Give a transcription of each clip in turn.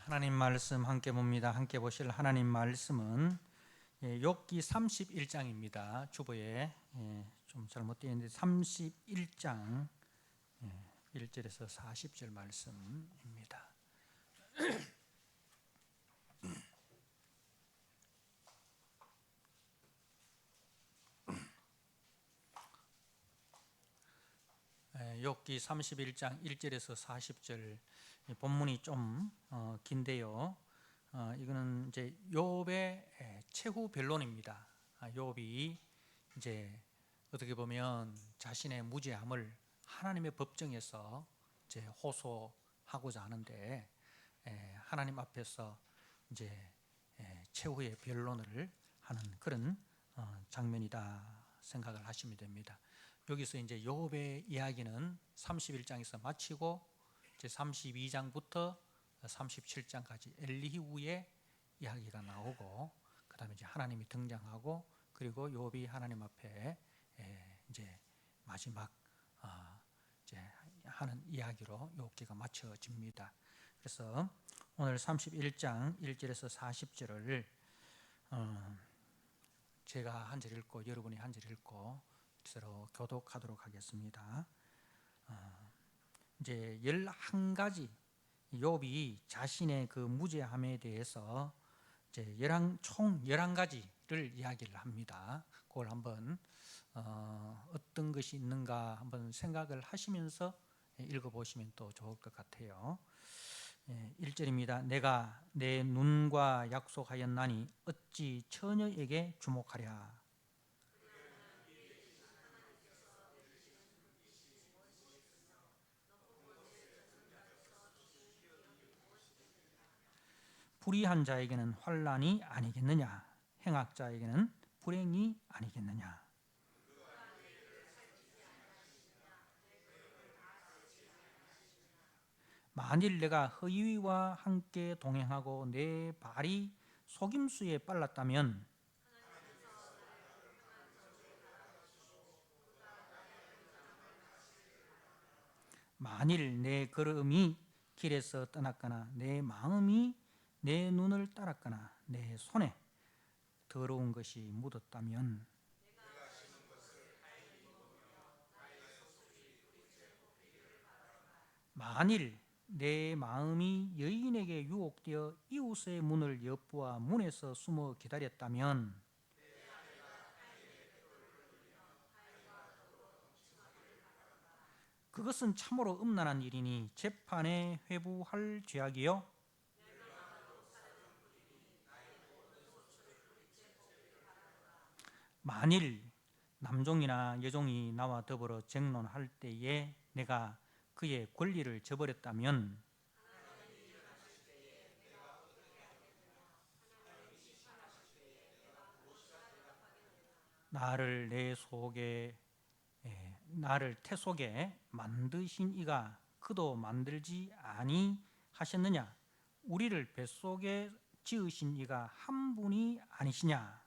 하나님 말씀 함께 봅니다. 함께 보실 하나님 말씀은 욥기 31장입니다. 주보에 좀 잘못되어 있는데 31장 1절에서 40절 말씀입니다. 욥기 31장 1절에서 40절 본문이 좀 긴데요. 이거는 이제 욥의 최후 변론입니다. 욥이 이제 어떻게 보면 자신의 무죄함을 하나님의 법정에서 이제 호소하고자 하는데 하나님 앞에서 이제 최후의 변론을 하는 그런 장면이다 생각을 하시면 됩니다. 여기서 이제 욥의 이야기는 31장에서 마치고 이제 32장부터 37장까지 엘리후의 이야기가 나오고 그다음에 이제 하나님이 등장하고 그리고 욥이 하나님 앞에 이제 마지막 이제 하는 이야기로 욥기가 마쳐집니다. 그래서 오늘 31장 1절에서 40절을 제가 한 절 읽고 여러분이 한 절 읽고 서로 교독하도록 하겠습니다. 이제 11가지 욥이 자신의 그 무죄함에 대해서 이제 총 11가지를 이야기를 합니다. 그걸 한번 어떤 것이 있는가 한번 생각을 하시면서 읽어보시면 또 좋을 것 같아요. 1절입니다. 내가 내 눈과 약속하였나니 어찌 처녀에게 주목하랴. 불의한 자에게는 환난이 아니겠느냐, 행악자에게는 불행이 아니겠느냐. 만일 내가 허위와 함께 동행하고 내 발이 속임수에 빨랐다면 만일 내 걸음이 길에서 떠났거나 내 마음이 내 눈을 따랐거나 내 손에 더러운 것이 묻었다면 만일 내 마음이 여인에게 유혹되어 이웃의 문을 엿보아 문에서 숨어 기다렸다면 그것은 참으로 음란한 일이니 재판에 회부할 죄악이요 만일 남종이나 여종이 나와 더불어 쟁론할 때에 내가 그의 권리를 저버렸다면 나를 태 속에 만드신 이가 그도 만들지 아니하셨느냐? 우리를 뱃속에 지으신 이가 한 분이 아니시냐?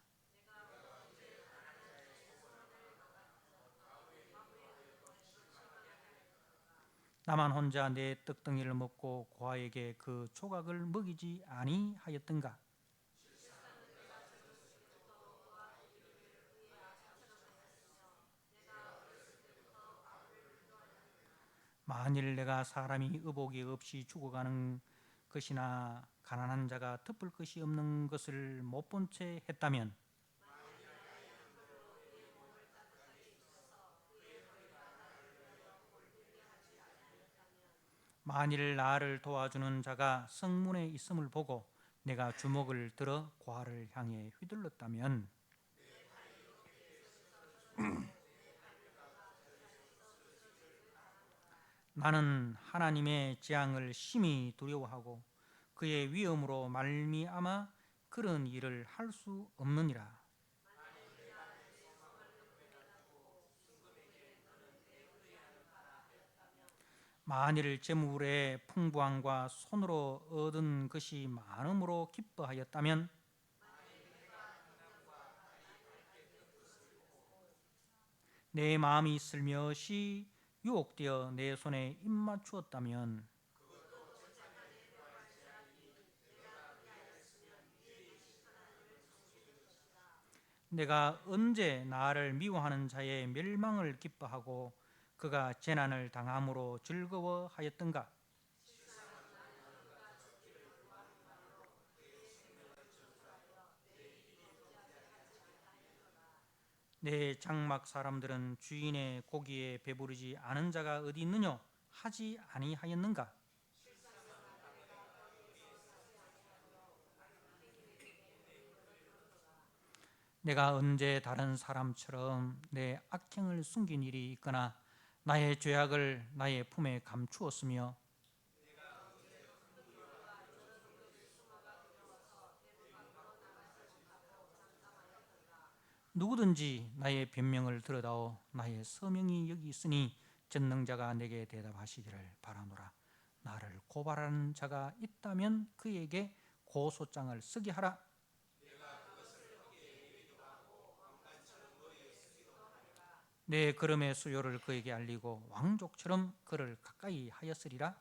나만 혼자 내 떡덩이를 먹고 고아에게 그 조각을 먹이지 아니하였던가? 만일 내가 사람이 의복이 없이 죽어가는 것이나 가난한 자가 덮을 것이 없는 것을 못 본 채 했다면 만일 나를 도와주는 자가 성문에 있음을 보고 내가 주먹을 들어 고아를 향해 휘둘렀다면 나는 하나님의 재앙을 심히 두려워하고 그의 위엄으로 말미암아 그런 일을 할 수 없느니라. 만일 재물의 풍부함과 손으로 얻은 것이 많음으로 기뻐하였다면 내 마음이 슬며시 유혹되어 내 손에 입맞추었다면 내가 언제 나를 미워하는 자의 멸망을 기뻐하고 그가 재난을 당함으로 즐거워하였던가? 내 장막 사람들은 주인의 고기에 배부르지 않은 자가 어디 있느냐 하지 아니하였는가? 내가 언제 다른 사람처럼 내 악행을 숨긴 일이 있거나 나의 죄악을 나의 품에 감추었으며 누구든지 나의 변명을 들어다오 나의 서명이 여기 있으니 전능자가 내게 대답하시기를 바라노라. 나를 고발하는 자가 있다면 그에게 고소장을 쓰게 하라. 내 걸음의 수요를 그에게 알리고 왕족처럼 그를 가까이 하였으리라.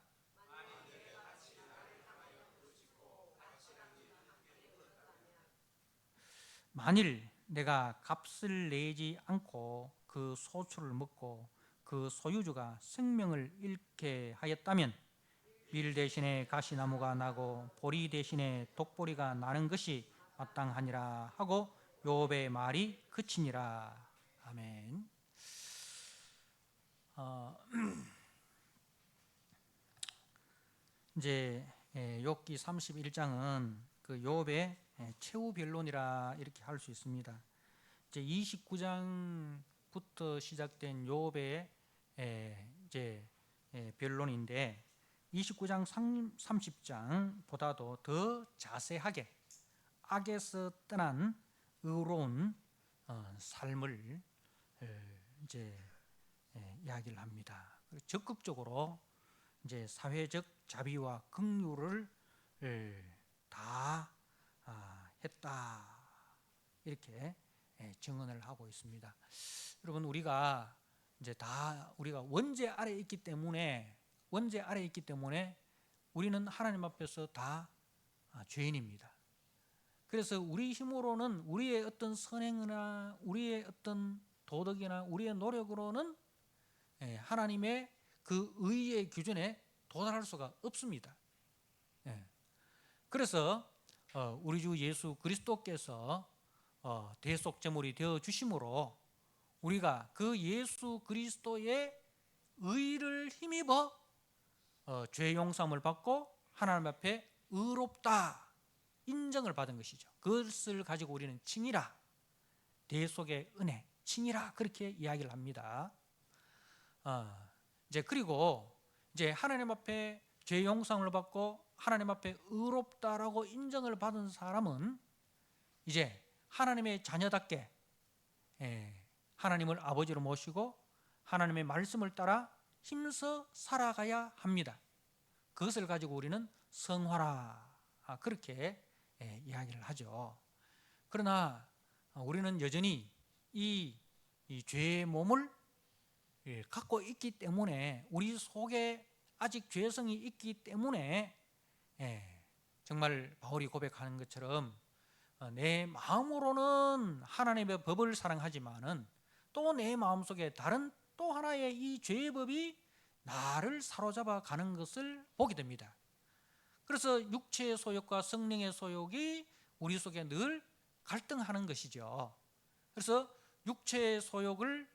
만일 내가 값을 내지 않고 그 소출을 먹고 그 소유주가 생명을 잃게 하였다면 밀 대신에 가시나무가 나고 보리 대신에 독보리가 나는 것이 마땅하니라 하고 욥의 말이 그치니라. 아멘. 이제 욥기 31장은 그 욥의 최후 변론이라 이렇게 할 수 있습니다. 이제 29장부터 시작된 욥의 이제 변론인데 29장 30장보다도 더 자세하게 악에서 떠난 의로운 삶을 이제 이야기를 합니다. 적극적으로 이제 사회적 자비와 긍휼을 다 했다 이렇게 증언을 하고 있습니다. 여러분 우리가 이제 다 우리가 원죄 아래에 있기 때문에 우리는 하나님 앞에서 다 죄인입니다. 그래서 우리 힘으로는 우리의 어떤 선행이나 우리의 어떤 도덕이나 우리의 노력으로는 하나님의 그 의의 기준에 도달할 수가 없습니다. 그래서 우리 주 예수 그리스도께서 대속제물이 되어 주심으로 우리가 그 예수 그리스도의 의를 힘입어 죄 용서함을 받고 하나님 앞에 의롭다 인정을 받은 것이죠. 그것을 가지고 우리는 칭이라, 대속의 은혜, 칭이라 그렇게 이야기를 합니다. 이제 그리고 이제 하나님 앞에 죄 용서함을 받고 하나님 앞에 의롭다라고 인정을 받은 사람은 이제 하나님의 자녀답게 하나님을 아버지로 모시고 하나님의 말씀을 따라 힘써 살아가야 합니다. 그것을 가지고 우리는 성화라 그렇게 이야기를 하죠. 그러나 우리는 여전히 이 죄의 몸을 갖고 있기 때문에 우리 속에 아직 죄성이 있기 때문에 정말 바울이 고백하는 것처럼 내 마음으로는 하나님의 법을 사랑하지만은 또 내 마음속에 다른 또 하나의 이 죄의 법이 나를 사로잡아 가는 것을 보게 됩니다. 그래서 육체의 소욕과 성령의 소욕이 우리 속에 늘 갈등하는 것이죠. 그래서 육체의 소욕을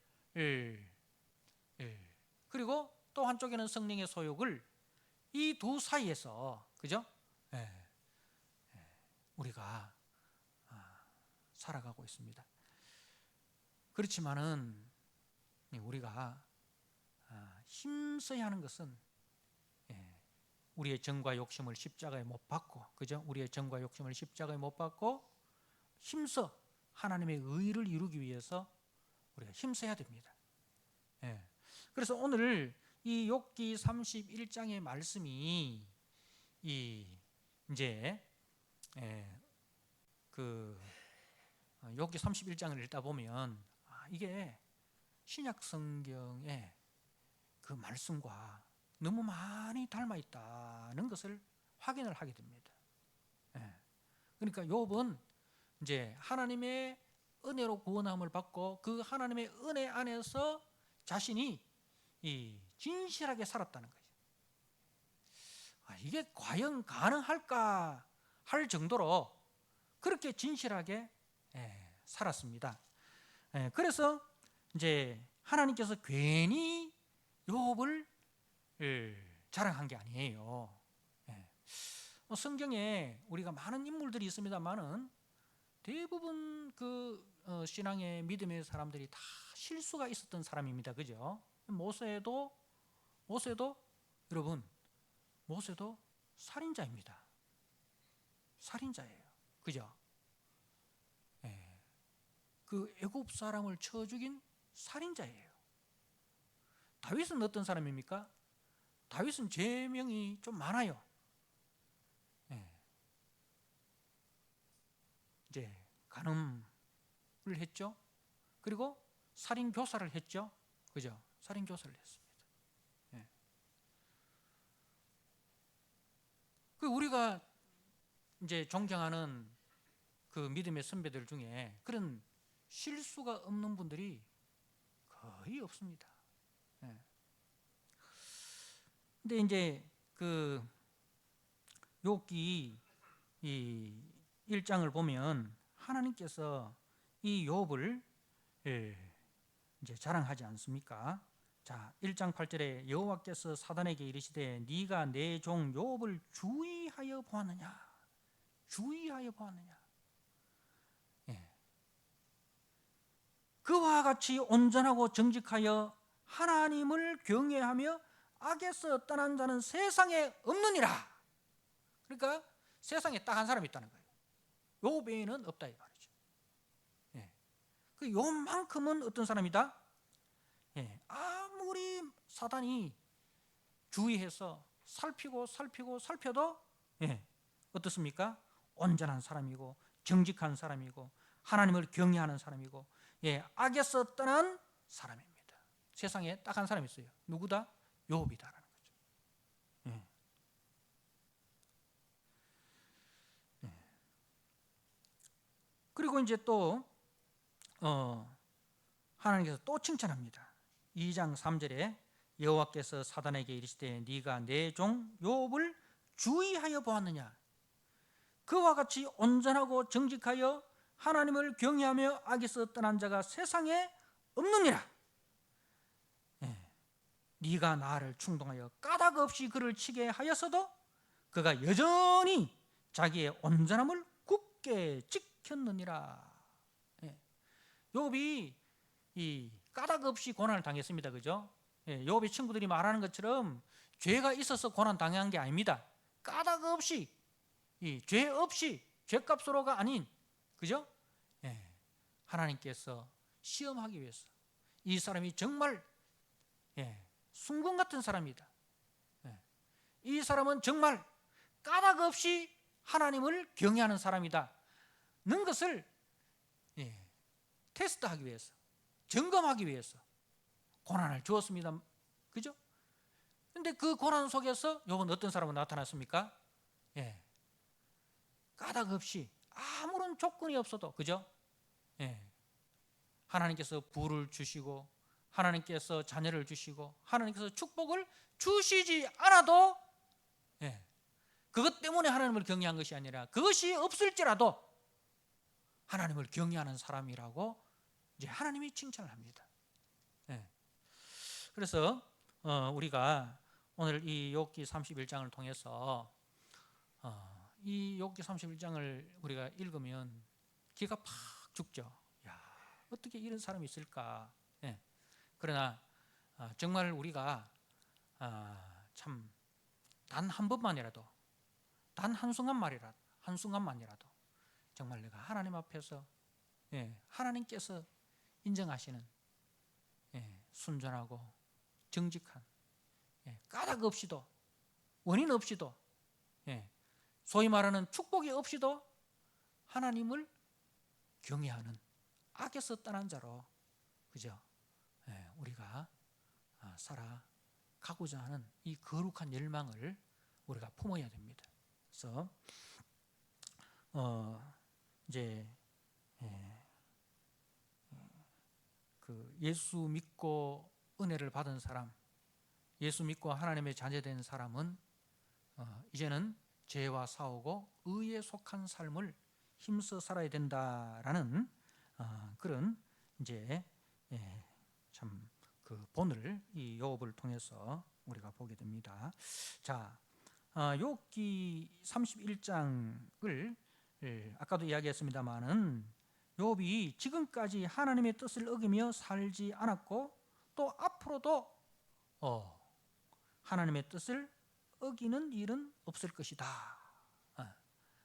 그리고 또 한쪽에는 성령의 소욕을 이 두 사이에서 그죠? 우리가 살아가고 있습니다. 그렇지만은 우리가 힘써야 하는 것은 우리의 정과 욕심을 십자가에 못 박고 그죠? 우리의 정과 욕심을 십자가에 못 박고 힘써 하나님의 의를 이루기 위해서 우리가 힘써야 됩니다. 그래서 오늘 이 욥기 31장의 말씀이 이제 그 욥기 31장을 읽다 보면 이게 신약 성경의 그 말씀과 너무 많이 닮아 있다는 것을 확인을 하게 됩니다. 그러니까 욥은 이제 하나님의 은혜로 구원함을 받고 그 하나님의 은혜 안에서 자신이 진실하게 살았다는 거죠. 이게 과연 가능할까 할 정도로 그렇게 진실하게 살았습니다. 그래서 이제 하나님께서 괜히 욥을 자랑한 게 아니에요. 성경에 우리가 많은 인물들이 있습니다만은 대부분 그 신앙의 믿음의 사람들이 다 실수가 있었던 사람입니다. 그죠? 모세도 여러분, 모세도 살인자입니다. 살인자예요. 그죠? 그 애굽 사람을 쳐 죽인 살인자예요. 다윗은 어떤 사람입니까? 다윗은 죄명이 좀 많아요. 이제 간음을 했죠. 그리고 살인 교사를 했죠. 그죠? 살인 교사를 했습니다. 그 우리가 이제 존경하는 그 믿음의 선배들 중에 그런 실수가 없는 분들이 거의 없습니다. 근데 이제 그 욥기 이 1장을 보면 하나님께서 이 욥을 이제 자랑하지 않습니까? 자, 1장 8절에 여호와께서 사단에게 이르시되 네가 내 종 욥을 주의하여 보았느냐? 주의하여 보았느냐? 그와 같이 온전하고 정직하여 하나님을 경외하며 악에서 떠난 자는 세상에 없느니라. 그러니까 세상에 딱 한 사람이 있다는 거예요. 욥 외에는 없다 이 말이죠. 그 욥만큼은 어떤 사람이다? 아무리 사단이 주의해서 살펴도 어떻습니까? 온전한 사람이고 정직한 사람이고 하나님을 경외하는 사람이고 악에서 떠난 사람입니다. 세상에 딱 한 사람이 있어요. 누구다? 욥이다라는 거죠. 그리고 이제 또 하나님께서 또 칭찬합니다. 2장 3절에 여호와께서 사단에게 이르시되 네가 내 종 욥을 주의하여 보았느냐? 그와 같이 온전하고 정직하여 하나님을 경외하며 악에서 떠난 자가 세상에 없느니라. 네가 나를 충동하여 까닭 없이 그를 치게 하였어도 그가 여전히 자기의 온전함을 굳게 지켰느니라. 욥이 이 까닭 없이 고난을 당했습니다. 그죠? 욥의 친구들이 말하는 것처럼 죄가 있어서 고난 당한 게 아닙니다. 까닭 없이 죄 없이 죄값으로가 아닌, 그죠? 하나님께서 시험하기 위해서 이 사람이 정말 순금 같은 사람이다. 이 사람은 정말 까닭 없이 하나님을 경외하는 사람이다 는 것을 테스트하기 위해서, 점검하기 위해서 고난을 주었습니다. 그죠? 근데 그 고난 속에서 욥은 어떤 사람으로 나타났습니까? 까닭 없이 아무런 조건이 없어도, 그죠? 하나님께서 부를 주시고 하나님께서 자녀를 주시고 하나님께서 축복을 주시지 않아도 그것 때문에 하나님을 경외한 것이 아니라 그것이 없을지라도 하나님을 경외하는 사람이라고 이제 하나님이 칭찬을 합니다. 그래서 우리가 오늘 이 욥기 31장을 통해서 이 욥기 31장을 우리가 읽으면 기가 팍 죽죠. 야, 어떻게 이런 사람이 있을까? 그러나 정말 우리가 참 단 한 번만이라도, 단 한순간만이라도 정말 내가 하나님 앞에서 하나님께서 인정하시는 순전하고 정직한, 까닭 없이도 원인 없이도 소위 말하는 축복이 없이도 하나님을 경외하는 악에서 떠난 자로, 그죠? 우리가 살아가고자 하는 이 거룩한 열망을 우리가 품어야 됩니다. 그래서 이제 그 예수 믿고 은혜를 받은 사람, 예수 믿고 하나님의 자녀된 사람은 이제는 죄와 싸우고 의에 속한 삶을 힘써 살아야 된다라는 그런 이제 참 그 본을 이 욥을 통해서 우리가 보게 됩니다. 자, 욥기 31장을 아까도 이야기했습니다마는 욥이 지금까지 하나님의 뜻을 어기며 살지 않았고 또 앞으로도 하나님의 뜻을 어기는 일은 없을 것이다.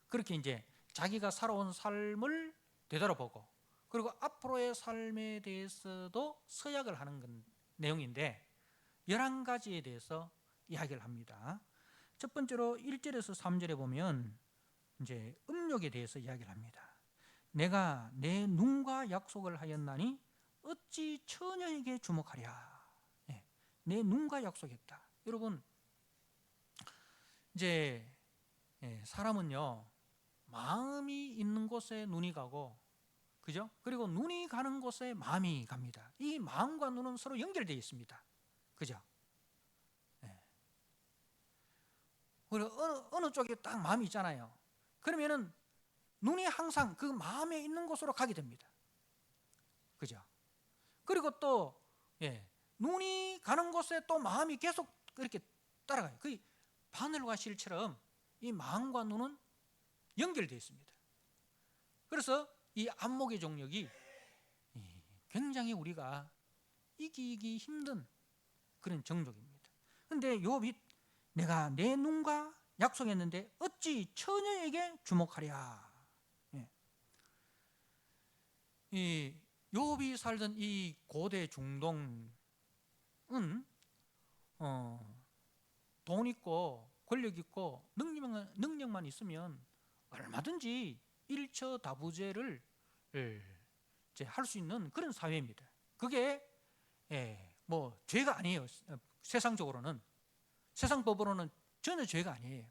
그렇게 이제 자기가 살아온 삶을 되돌아보고 그리고 앞으로의 삶에 대해서도 서약을 하는 내용인데 11가지에 대해서 이야기를 합니다. 첫 번째로 1절에서 3절에 보면 이제 음욕에 대해서 이야기를 합니다. 내가 내 눈과 약속을 하였나니 어찌 처녀에게 주목하랴. 내 눈과 약속했다. 여러분, 이제 사람은요 마음이 있는 곳에 눈이 가고, 그죠? 그리고 눈이 가는 곳에 마음이 갑니다. 이 마음과 눈은 서로 연결되어 있습니다. 그죠? 그리고 어느 쪽에 딱 마음이 있잖아요. 그러면은 눈이 항상 그 마음에 있는 곳으로 가게 됩니다. 그죠? 그리고 또 눈이 가는 곳에 또 마음이 계속 그렇게 따라가요. 그 바늘과 실처럼 이 마음과 눈은 연결되어 있습니다. 그래서 이 안목의 종력이 굉장히 우리가 이기기 힘든 그런 정족입니다. 그런데 욥이 내가 내 눈과 약속했는데 어찌 처녀에게 주목하랴. 이 욥이 살던 이 고대 중동은 돈 있고 권력 있고 능력만 있으면 얼마든지 일처다부제를 할 수 있는 그런 사회입니다. 그게 뭐 죄가 아니에요. 세상적으로는, 세상 법으로는 전혀 죄가 아니에요.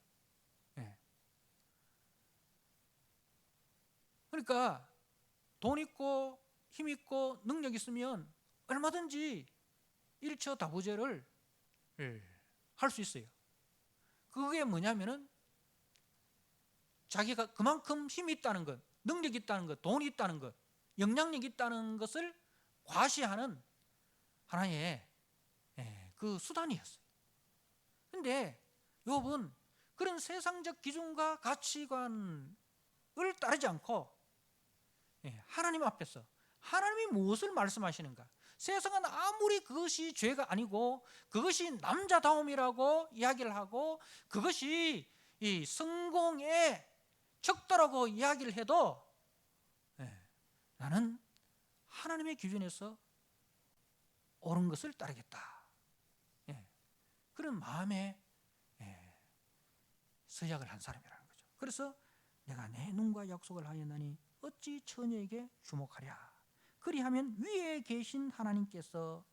그러니까 돈 있고 힘 있고 능력 있으면 얼마든지 일처다부제를 할 수 있어요. 그게 뭐냐면은 자기가 그만큼 힘이 있다는 것, 능력이 있다는 것, 돈이 있다는 것, 영향력이 있다는 것을 과시하는 하나의 그 수단이었어요. 그런데 욥은 그런 세상적 기준과 가치관을 따르지 않고 하나님 앞에서 하나님이 무엇을 말씀하시는가, 세상은 아무리 그것이 죄가 아니고 그것이 남자다움이라고 이야기를 하고 그것이 이 성공의 척도라고 이야기를 해도 나는 하나님의 기준에서 옳은 것을 따르겠다. 그런 마음에 서약을 한 사람이라는 거죠. 그래서 내가 내 눈과 약속을 하였나니 어찌 처녀에게 주목하랴. 그리하면 위에 계신 하나님께서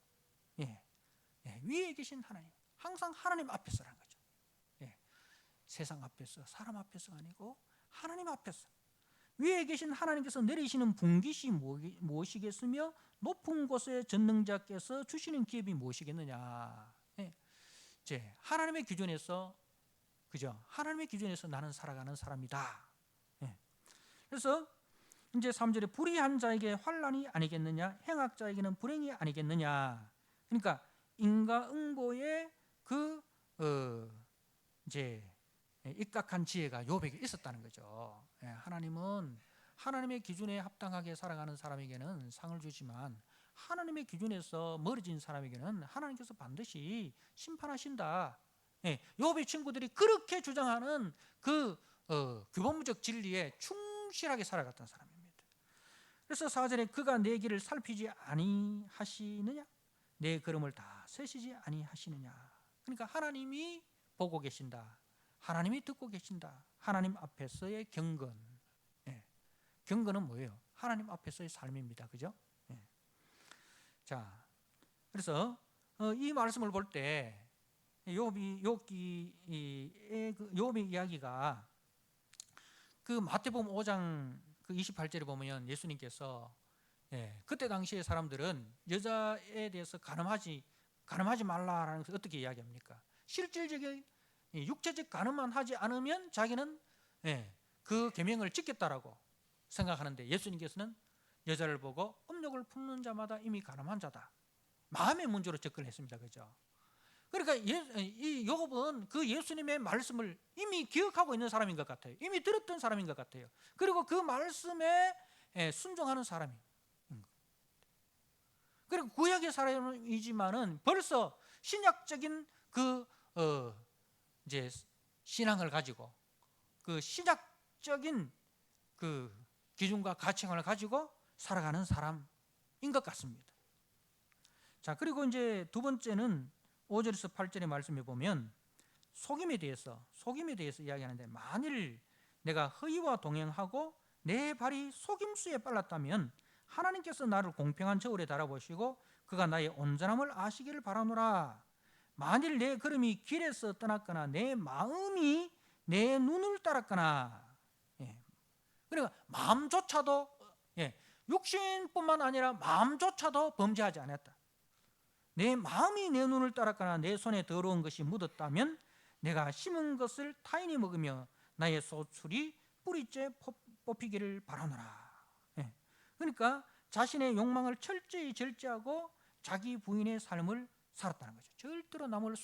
위에 계신 하나님, 항상 하나님 앞에서라는 거죠. 세상 앞에서, 사람 앞에서가 아니고 하나님 앞에서 위에 계신 하나님께서 내리시는 분깃이 무엇이겠으며 높은 곳에 전능자께서 주시는 기업이 무엇이겠느냐. 이제 하나님의 기준에서, 그죠? 하나님의 기준에서 나는 살아가는 사람이다. 그래서 이제 3절에 불의한 자에게 환난이 아니겠느냐, 행악자에게는 불행이 아니겠느냐. 그러니까 인과응보의 그 이제 입각한 지혜가 욥에게 있었다는 거죠. 하나님은 하나님의 기준에 합당하게 살아가는 사람에게는 상을 주지만 하나님의 기준에서 멀어진 사람에게는 하나님께서 반드시 심판하신다. 욥의 친구들이 그렇게 주장하는 그 규범적 진리에 충실하게 살아갔던 사람입니다. 그래서 4절에 그가 내 길을 살피지 아니하시느냐, 내 걸음을 다 세시지 아니하시느냐. 그러니까 하나님이 보고 계신다, 하나님이 듣고 계신다. 하나님 앞에서의 경건. 경건은 뭐예요? 하나님 앞에서의 삶입니다. 그죠? 자, 그래서 이 말씀을 볼 때 욥의 이야기가 그 마태복음 5장 그 28절에 보면 예수님께서 그때 당시에 사람들은 여자에 대해서 가늠하지 말라라는 것을 어떻게 이야기합니까? 실질적인 육체적 가늠만 하지 않으면 자기는 그 계명을 지켰다라고 생각하는데, 예수님께서는 여자를 보고 음욕을 품는 자마다 이미 가늠한 자다, 마음의 문제로 접근했습니다. 그죠? 그러니까 이 야곱은 그 예수님의 말씀을 이미 기억하고 있는 사람인 것 같아요. 이미 들었던 사람인 것 같아요. 그리고 그 말씀에 순종하는 사람이, 그리고 구약의 사람이지만은 벌써 신약적인 그 이제 신앙을 가지고, 그 신약적인 그 기준과 가치관을 가지고 살아가는 사람인 것 같습니다. 자, 그리고 이제 두 번째는 5절에서 8절의 말씀에 보면 속임에 대해서 이야기하는데, 만일 내가 허위와 동행하고 내 발이 속임수에 빨랐다면 하나님께서 나를 공평한 저울에 달아보시고 그가 나의 온전함을 아시기를 바라노라. 만일 내 걸음이 길에서 떠났거나 내 마음이 내 눈을 따랐거나, 그러니까 마음조차도, 육신뿐만 아니라 마음조차도 범죄하지 않았다. 내 마음이 내 눈을 따랐거나 내 손에 더러운 것이 묻었다면 내가 심은 것을 타인이 먹으며 나의 소출이 뿌리째 뽑히기를 바라노라. 그러니까 자신의 욕망을 철저히 절제하고 자기 부인의 삶을 살았다는 거죠. 절대로 남을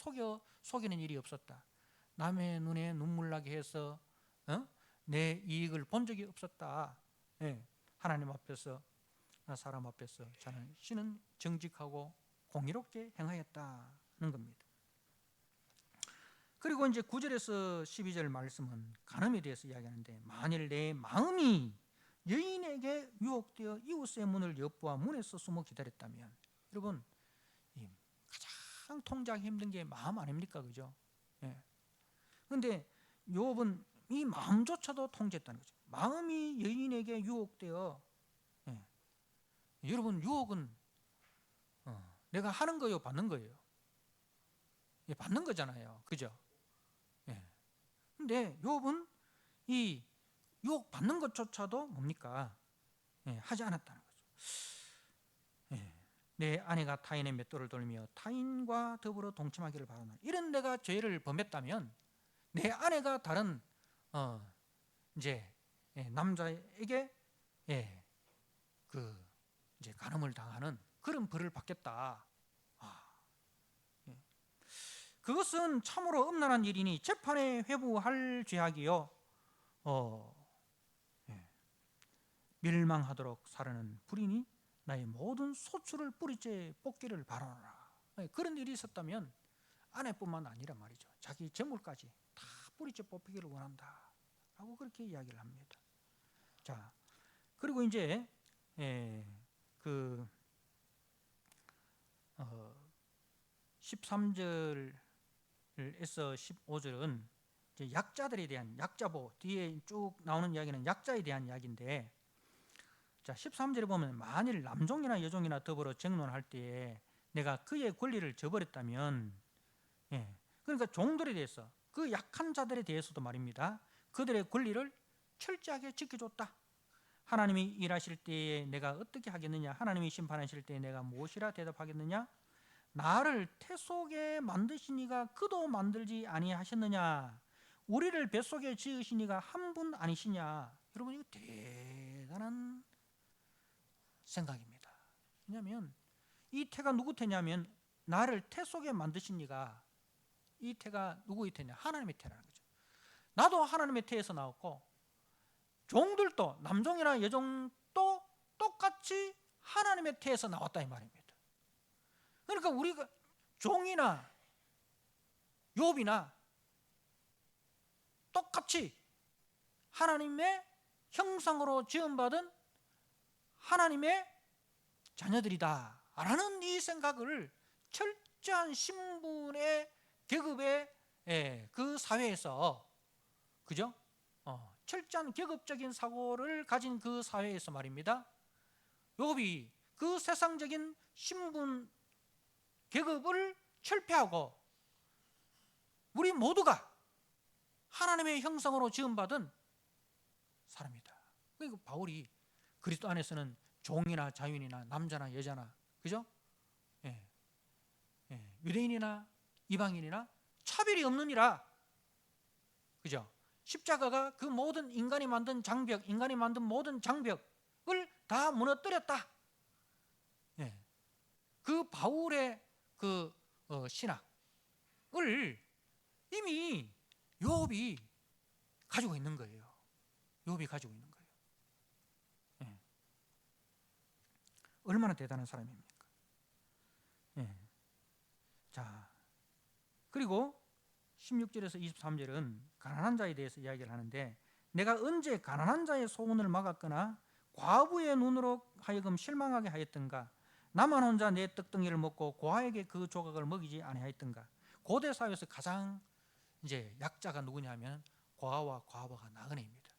속이는 일이 없었다. 남의 눈에 눈물 나게 해서 내 이익을 본 적이 없었다. 하나님 앞에서, 사람 앞에서 자신은 정직하고 공의롭게 행하였다는 겁니다. 그리고 이제 9절에서 12절 말씀은 간음에 대해서 이야기하는데, 만일 내 마음이 여인에게 유혹되어 이웃의 문을 엿보아 문에서 숨어 기다렸다면, 여러분, 가장 통제하기 힘든 게 마음 아닙니까? 그죠? 그런데 욥은 이 마음조차도 통제했다는 거죠. 마음이 여인에게 유혹되어, 여러분, 유혹은 내가 하는 거예요, 받는 거예요? 받는 거잖아요. 그죠? 근데 욥은 이 유혹 받는 것조차도 뭡니까? 하지 않았다는 거죠. 내 아내가 타인의 맷돌을 돌며 타인과 더불어 동침하기를 바라노라. 이런 내가 죄를 범했다면 내 아내가 다른 이제 남자에게 그 이제 간음을 당하는 그런 벌을 받겠다. 그것은 참으로 음란한 일이니 재판에 회부할 죄악이요 멸망하도록 사르는 불이니 나의 모든 소출을 뿌리째 뽑기를 바라노라. 그런 일이 있었다면 아내뿐만 아니라 말이죠, 자기 재물까지 다 뿌리째 뽑히기를 원한다 라고 그렇게 이야기를 합니다. 자, 그리고 이제 그 13절에서 15절은 이제 약자들에 대한, 약자보 뒤에 쭉 나오는 이야기는 약자에 대한 이야기인데, 자, 13절에 보면 만일 남종이나 여종이나 더불어 정론할 때에 내가 그의 권리를 저버렸다면, 그러니까 종들에 대해서, 그 약한 자들에 대해서도 말입니다, 그들의 권리를 철저하게 지켜줬다. 하나님이 일하실 때에 내가 어떻게 하겠느냐, 하나님이 심판하실 때에 내가 무엇이라 대답하겠느냐, 나를 태 속에 만드신 이가 그도 만들지 아니하셨느냐, 우리를 뱃속에 지으신 이가 한 분 아니시냐. 여러분, 이거 대단한 생각입니다. 왜냐하면 이 태가 누구 태냐면, 나를 태 속에 만드신 이가, 이 태가 누구의 태냐? 하나님의 태라는 거죠. 나도 하나님의 태에서 나왔고 종들도, 남종이나 여종도 똑같이 하나님의 태에서 나왔다 이 말입니다. 그러니까 우리가 종이나 욥이나 똑같이 하나님의 형상으로 지음받은 하나님의 자녀들이다 라는 이 생각을 철저한 신분의 계급의 그 사회에서, 그죠? 철저한 계급적인 사고를 가진 그 사회에서 말입니다, 욥이 그 세상적인 신분 계급을 철폐하고 우리 모두가 하나님의 형상으로 지음받은 사람이다. 그러니까 바울이 그리스도 안에서는 종이나 자유인이나 남자나 여자나, 그죠? 예. 유대인이나 이방인이나 차별이 없느니라. 그죠? 십자가가 그 모든 인간이 만든 장벽, 인간이 만든 모든 장벽을 다 무너뜨렸다. 예. 그 바울의 그 신학을 이미 욥이 가지고 있는 거예요. 욥이 가지고 있는 거예요. 예. 얼마나 대단한 사람입니까? 예. 자, 그리고 16절에서 23절은 가난한 자에 대해서 이야기를 하는데, 내가 언제 가난한 자의 소원을 막았거나 과부의 눈으로 하여금 실망하게 하였던가? 나만 혼자 내 떡덩이를 먹고 고아에게 그 조각을 먹이지 아니하였던가? 고대 사회에서 가장 이제 약자가 누구냐면 고아와 과부가 나그네입니다.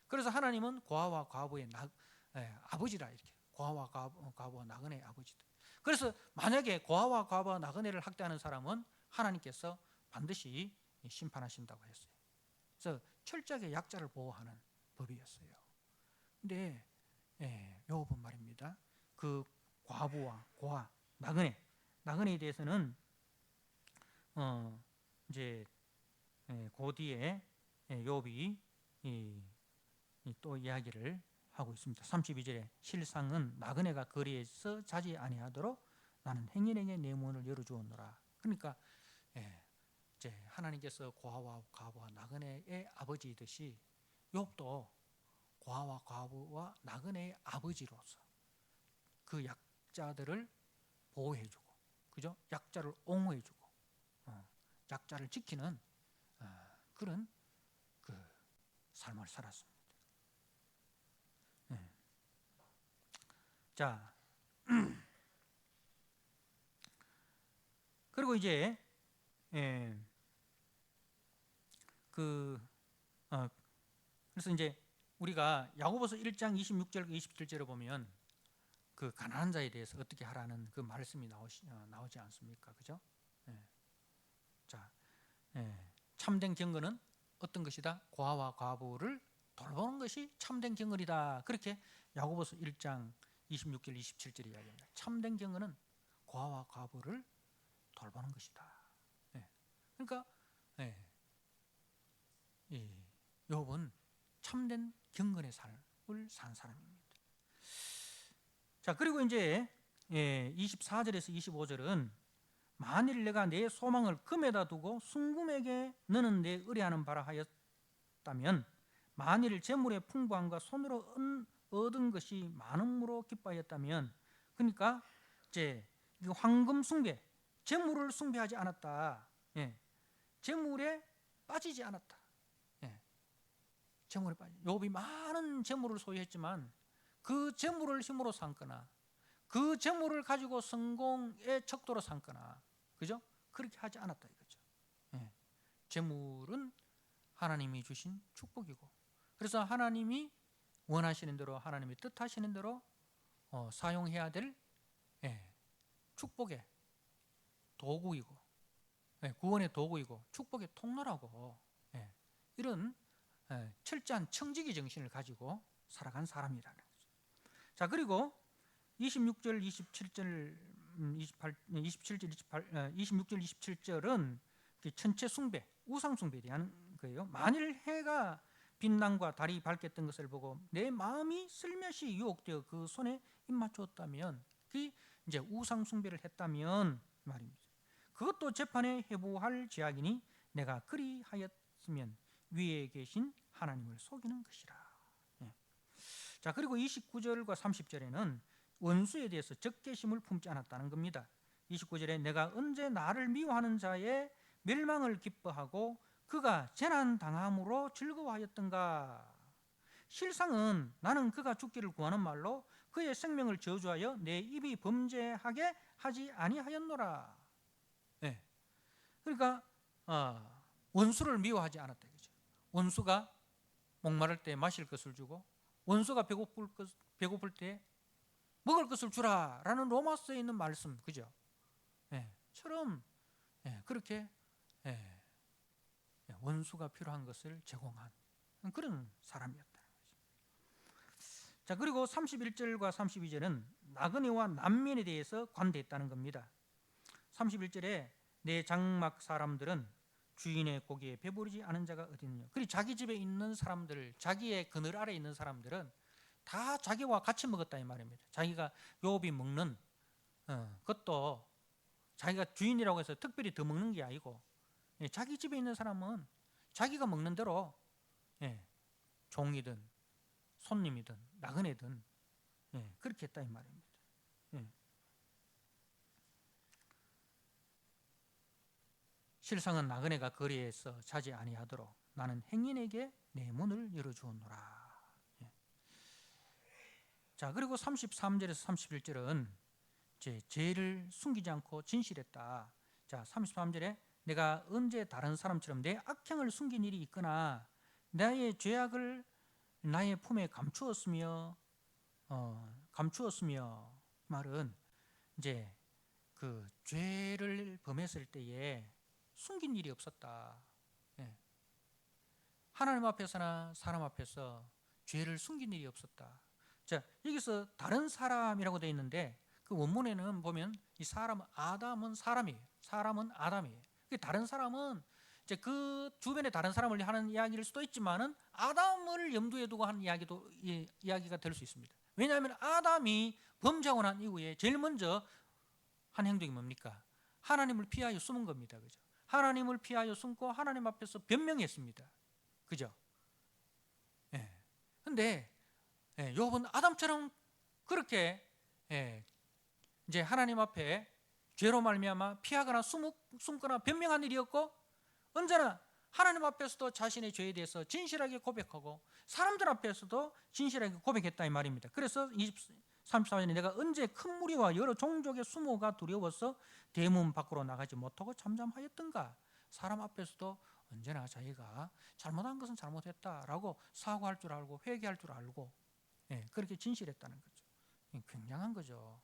그래서 하나님은 고아와 과부의 아버지라, 이렇게 고아와 과부와 나그네의 아버지다. 그래서 만약에 고아와 과부와 나그네를 학대하는 사람은 하나님께서 반드시 심판하신다고 했어요. 그래서 철저하게 약자를 보호하는 법이었어요. 근데 욥은 말입니다, 그 과부와 고아, 나그네에 대해서는 이제 그 뒤에 욥이 또 이야기를 하고 있습니다. 32절에 실상은 나그네가 거리에서 자지 아니하도록 나는 행인에게 내 문을 열어주었노라. 그러니까 이제 하나님께서 고아와 과부와 나그네의 아버지이듯이 욥도 고아와 과부와 나그네의 아버지로서 그 약자들을 보호해주고, 그죠? 약자를 옹호해주고, 약자를 지키는 그런 그 삶을 살았습니다. 자, 그리고 이제 그래서 이제 우리가 야고보서 1장 26절 27절에 보면 그 가난한 자에 대해서 어떻게 하라는 그 말씀이 나오지 않습니까? 그죠? 자, 참된 경건은 어떤 것이다? 고아와 과부를 돌보는 것이 참된 경건이다. 그렇게 야고보서 1장 26절 27절이 이야기합니다. 참된 경건은 고아와 과부를 돌보는 것이다. 그러니까 욥은 참된 경건의 삶을 산 사람입니다. 자, 그리고 이제 24절에서 25절은 만일 내가 내 소망을 금에다 두고 순금에게 너는 내 의뢰하는 바라 하였다면, 만일 재물의 풍부함과 손으로 얻은 것이 많음으로 기뻐하였다면, 그러니까 이제 황금 숭배, 재물을 숭배하지 않았다. 재물에 빠지지 않았다. 재물에 빠지. 욥이 많은 재물을 소유했지만 그 재물을 힘으로 삼거나 그 재물을 가지고 성공의 척도로 삼거나, 그죠? 그렇게 하지 않았다 이거죠. 재물은 하나님이 주신 축복이고, 그래서 하나님이 원하시는 대로, 하나님이 뜻하시는 대로 사용해야 될 축복의 도구이고, 구원의 도구이고 축복의 통로라고, 이런 철저한 청지기 정신을 가지고 살아간 사람이라는 거죠. 자, 그리고 26절 27절 26절 27절은 천체 숭배, 우상 숭배에 대한 거예요. 만일 해가 빛남과 달이 밝겠던 것을 보고 내 마음이 슬며시 유혹되어 그 손에 입맞추었다면, 그 이제 우상 숭배를 했다면 말입니다. 그것도 재판에 회부할 죄악이니 내가 그리하였으면 위에 계신 하나님을 속이는 것이라. 자, 그리고 29절과 30절에는 원수에 대해서 적개심을 품지 않았다는 겁니다. 29절에 내가 언제 나를 미워하는 자의 멸망을 기뻐하고 그가 재난 당함으로 즐거워하였던가? 실상은 나는 그가 죽기를 구하는 말로 그의 생명을 저주하여 내 입이 범죄하게 하지 아니하였노라. 그러니까 원수를 미워하지 않았다 이거죠. 원수가 목마를 때 마실 것을 주고, 원수가 배고플 때 먹을 것을 주라라는 로마서에 있는 말씀, 그죠? 처럼 그렇게 원수가 필요한 것을 제공한 그런 사람이었다는 거죠. 자, 그리고 31절과 32절은 나그네와 난면에 대해서 관대했다는 겁니다. 31절에 내 장막 사람들은 주인의 고기에 배부르지 않은 자가 어디 있느냐. 그리고 자기 집에 있는 사람들, 자기의 그늘 아래 있는 사람들은 다 자기와 같이 먹었다 이 말입니다. 자기가 욥이 먹는 그것도 자기가 주인이라고 해서 특별히 더 먹는 게 아니고, 자기 집에 있는 사람은 자기가 먹는 대로 종이든 손님이든 나그네든 그렇게 했다 이 말입니다. 실상은 나그네가 거리에서 자지 아니하도록 나는 행인에게 내 문을 열어주었노라. 자, 그리고 33절에서 31절은 이제 죄를 숨기지 않고 진실했다. 자, 33절에 내가 언제 다른 사람처럼 내 악행을 숨긴 일이 있거나 나의 죄악을 나의 품에 감추었으며 말은 이제 그 죄를 범했을 때에 숨긴 일이 없었다. 하나님 앞에서나 사람 앞에서 죄를 숨긴 일이 없었다. 자, 여기서 다른 사람이라고 되어 있는데 그 원문에는 보면 이 사람 아담은 사람이에요. 사람은 아담이에요. 다른 사람은 이제 그 주변에 다른 사람을 하는 이야기일 수도 있지만은 아담을 염두에 두고 하는 이야기가 될 수 있습니다. 왜냐하면 아담이 범죄하고 난 이후에 제일 먼저 한 행동이 뭡니까? 하나님을 피하여 숨은 겁니다. 그죠? 하나님을 피하여 숨고 하나님 앞에서 변명했습니다. 그죠? 근데 욥은 아담처럼 그렇게 이제 하나님 앞에 죄로 말미암아 피하거나 숨거나 변명한 일이었고, 언제나 하나님 앞에서도 자신의 죄에 대해서 진실하게 고백하고 사람들 앞에서도 진실하게 고백했다 이 말입니다. 그래서 34절에 내가 언제 큰 무리와 여러 종족의 수모가 두려워서 대문 밖으로 나가지 못하고 잠잠하였던가. 사람 앞에서도 언제나 자기가 잘못한 것은 잘못했다라고 사과할 줄 알고 회개할 줄 알고 그렇게 진실했다는 거죠. 굉장한 거죠.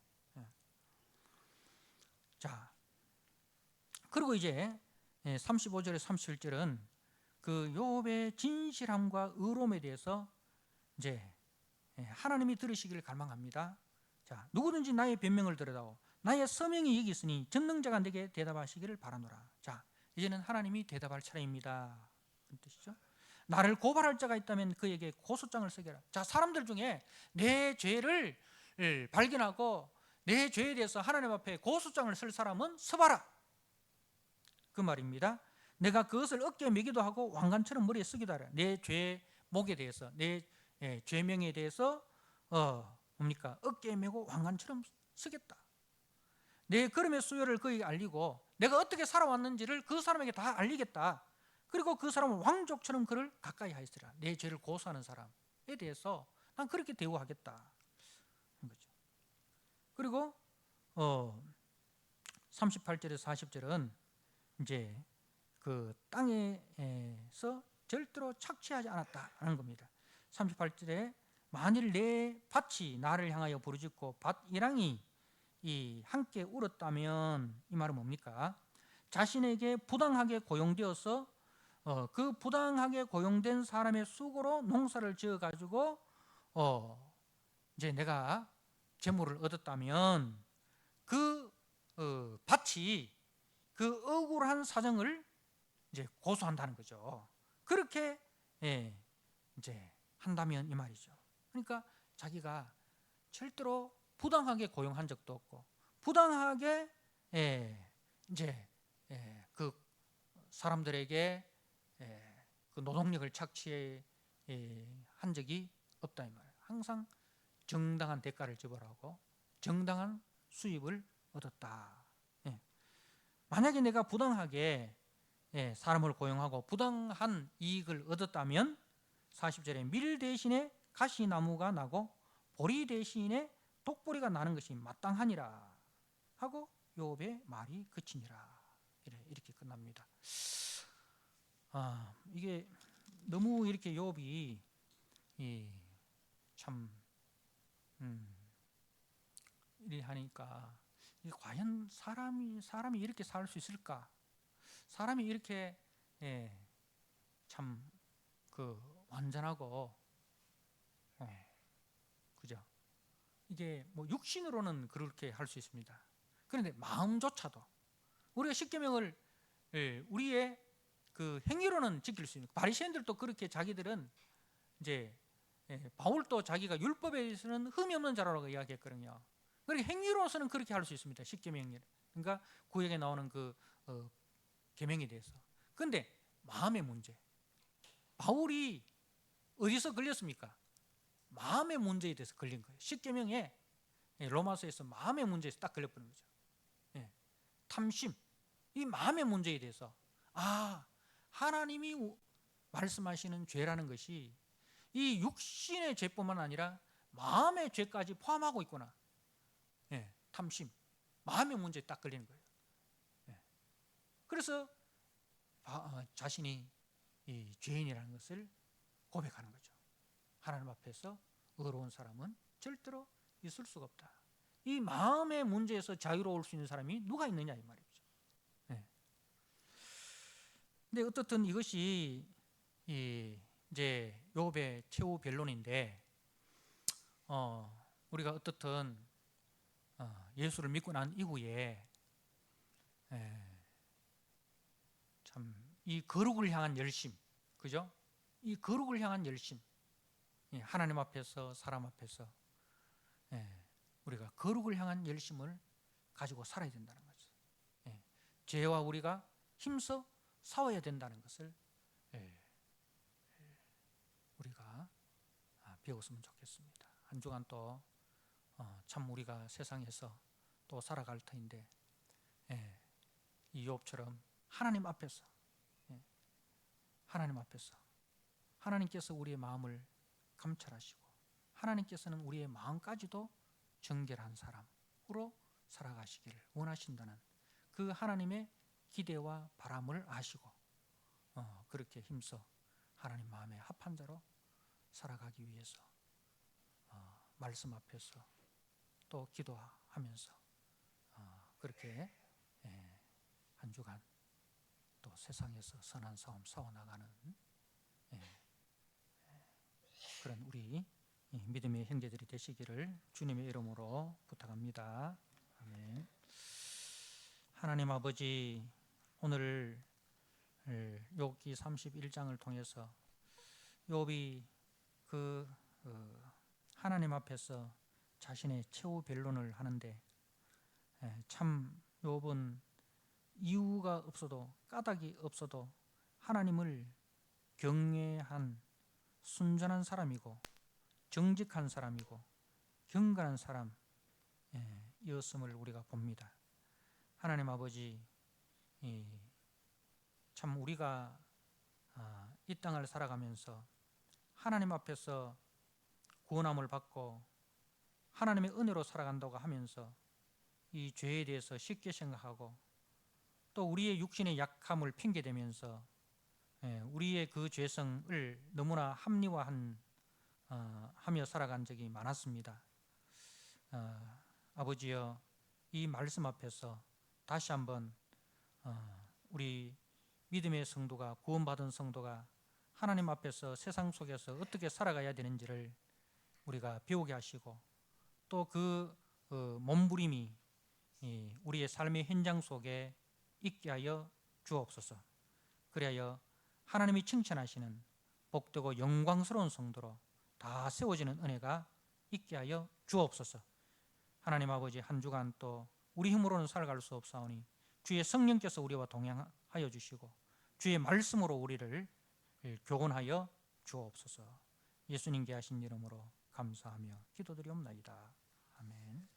자, 그리고 이제 35절에 37절은 그 욥의 진실함과 의로움에 대해서 이제 하나님이 들으시기를 갈망합니다. 자, 누구든지 나의 변명을 들으라고 나의 서명이 여기 있으니 전능자가 내게 대답하시기를 바라노라. 자, 이제는 하나님이 대답할 차례입니다. 그런 뜻이죠. 나를 고발할 자가 있다면 그에게 고소장을 쓰게라. 자, 사람들 중에 내 죄를 발견하고 내 죄에 대해서 하나님 앞에 고소장을 쓸 사람은 서봐라. 그 말입니다. 내가 그것을 어깨에 매기도 하고 왕관처럼 머리에 쓰기도 하라. 내 죄목에 대해서, 내 죄명에 대해서 뭡니까? 어깨에 메고 왕관처럼 쓰겠다. 내 걸음의 수요를 그에게 알리고 내가 어떻게 살아왔는지를 그 사람에게 다 알리겠다. 그리고 그 사람은 왕족처럼 그를 가까이 하였으라. 내 죄를 고소하는 사람에 대해서 난 그렇게 대우하겠다. 거죠. 그리고 38절에서 40절은 이제 그 땅에서 절대로 착취하지 않았다는 겁니다. 38절에 만일 내 밭이 나를 향하여 부르짖고 밭 이랑이 함께 울었다면, 이 말은 뭡니까? 자신에게 부당하게 고용되어서 그 부당하게 고용된 사람의 수고로 농사를 지어 가지고 이제 내가 재물을 얻었다면 그 밭이 그 억울한 사정을 이제 고소한다는 거죠. 그렇게 이제 한다면 이 말이죠. 그러니까 자기가 절대로 부당하게 고용한 적도 없고 부당하게 이제 그 사람들에게 그 노동력을 착취한 적이 없다 이 말이에요. 항상 정당한 대가를 지불하고 정당한 수입을 얻었다. 만약에 내가 부당하게 사람을 고용하고 부당한 이익을 얻었다면 40절에 밀 대신에 가시나무가 나고 보리 대신에 독보리가 나는 것이 마땅하니라 하고 욥의 말이 그치니라. 이렇게 끝납니다. 이게 너무 이렇게 욥이 참 이래 하니까 과연 사람이 이렇게 살 수 있을까? 사람이 이렇게 참 그 완전하고 이게 뭐 육신으로는 그렇게 할 수 있습니다. 그런데 마음조차도 우리가 십계명을 우리의 그 행위로는 지킬 수 있는, 바리새인들도 그렇게 자기들은 이제 바울도 자기가 율법에서는 흠이 없는 자라고 이야기했거든요. 그러니까 행위로서는 그렇게 할 수 있습니다. 십계명, 그러니까 구약에 나오는 그 계명에 대해서. 그런데 마음의 문제, 바울이 어디서 걸렸습니까? 마음의 문제에 대해서 걸린 거예요. 십계명에 로마서에서 마음의 문제에서 딱 걸려버린 거죠. 탐심, 이 마음의 문제에 대해서 하나님이 말씀하시는 죄라는 것이 이 육신의 죄뿐만 아니라 마음의 죄까지 포함하고 있구나. 탐심, 마음의 문제에 딱 걸리는 거예요. 그래서 자신이 이 죄인이라는 것을 고백하는 거죠. 하나님 앞에서 의로운 사람은 절대로 있을 수가 없다. 이 마음의 문제에서 자유로울 수 있는 사람이 누가 있느냐 이 말이죠. 근데 어떻든 이것이 이제 욥의 최후 변론인데, 우리가 어떻든 예수를 믿고 난 이후에 참 이 거룩을 향한 열심, 그죠? 이 거룩을 향한 열심, 하나님 앞에서 사람 앞에서 우리가 거룩을 향한 열심을 가지고 살아야 된다는 거죠. 죄와 우리가 힘써 싸워야 된다는 것을 우리가 배웠으면 좋겠습니다. 한 주간 또 참 우리가 세상에서 또 살아갈 터인데, 이 욥처럼 하나님 앞에서 하나님께서 우리의 마음을 감찰하시고 하나님께서는 우리의 마음까지도 정결한 사람으로 살아가시기를 원하신다는 그 하나님의 기대와 바람을 아시고 그렇게 힘써 하나님 마음에 합한 자로 살아가기 위해서 말씀 앞에서 또 기도하면서 그렇게 한 주간 또 세상에서 선한 싸움 싸워나가는 그런 우리 믿음의 형제들이 되시기를 주님의 이름으로 부탁합니다. 아멘. 하나님 아버지, 오늘 욥기 31장을 통해서 욥이 그 하나님 앞에서 자신의 최후 변론을 하는데, 참 욥은 이유가 없어도 까닭이 없어도 하나님을 경외한 순전한 사람이고 정직한 사람이고 경건한 사람이었음을 우리가 봅니다. 하나님 아버지, 참 우리가 이 땅을 살아가면서 하나님 앞에서 구원함을 받고 하나님의 은혜로 살아간다고 하면서 이 죄에 대해서 쉽게 생각하고 또 우리의 육신의 약함을 핑계대면서 우리의 그 죄성을 너무나 합리화하며 살아간 적이 많았습니다. 아버지여, 이 말씀 앞에서 다시 한번 우리 믿음의 성도가, 구원받은 성도가 하나님 앞에서 세상 속에서 어떻게 살아가야 되는지를 우리가 배우게 하시고 또 그 몸부림이 우리의 삶의 현장 속에 있게 하여 주옵소서. 그리하여 하나님이 칭찬하시는 복되고 영광스러운 성도로 다 세워지는 은혜가 있게 하여 주옵소서. 하나님 아버지, 한 주간 또 우리 힘으로는 살아갈 수 없사오니 주의 성령께서 우리와 동행하여 주시고 주의 말씀으로 우리를 교훈하여 주옵소서. 예수님께 하신 이름으로 감사하며 기도드리옵나이다. 아멘.